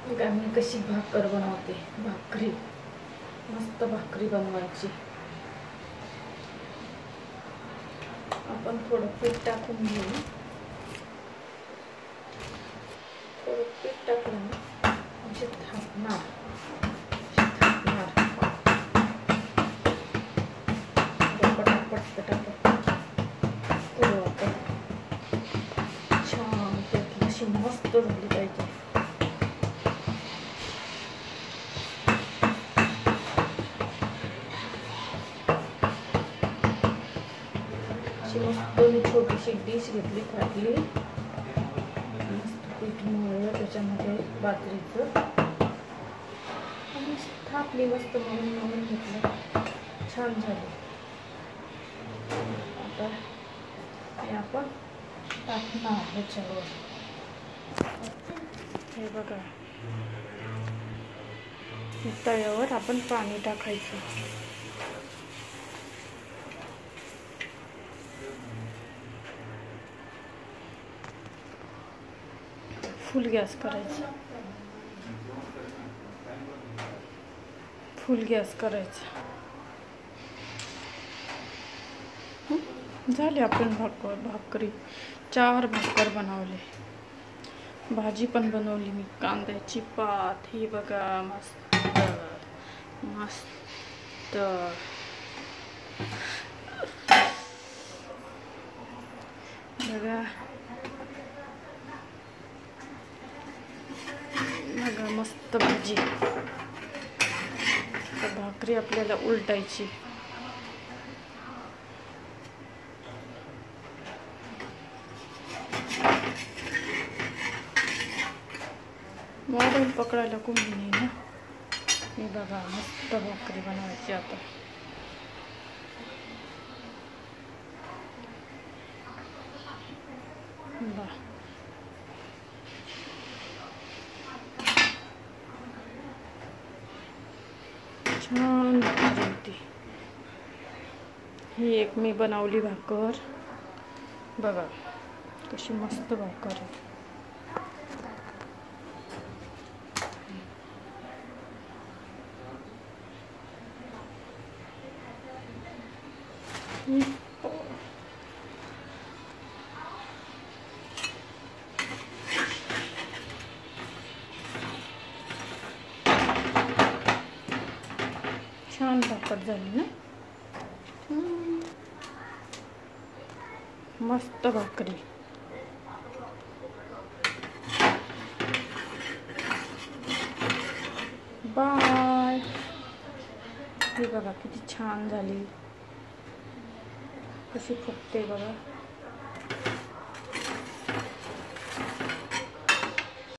बघा मी कशी भाकर बनवते. भाकरी मस्त भाकरी बनवायची. आपण थोडं पीठ टाकून घेऊ. थोडं पीठ टाकून असे थापणार पटापट पटापट करू आपण. छान पैकी अशी मस्त झाली पाहिजे. मस्त मी छोटीशी डिश घेतली, फाटली, मस्त पीठ मळलं त्याच्यामध्ये बाजरीचं आणि थापली मस्त मळून घेतलं. छान झाली. आता हे आपण टाकणार ह्याच्यावर. हे बघा तव्यावर आपण पाणी टाकायचं. फुल गॅस करायचा. फुल गॅस करायचा. झाली आपण भाकरी. 4 भाकर बनवले. भाजी पण बनवली मी, कांद्याची पात. ही बघा मस्त मस्त. बघा बघा मस्त भाजी. भाकरी आपल्याला उलटायची. मोबाईल पकडायला कोणी नाही ना. हे बघा मस्त भाकरी बनवायची आता. छान भाकरी होती. ही एक मी बनवली भाकर. बघा कशी मस्त भाकर आहे. छान भाकर झाली ना. मस्त भाकरी. बाय. हे बघा किती छान झाली. कशी फुगते बघा.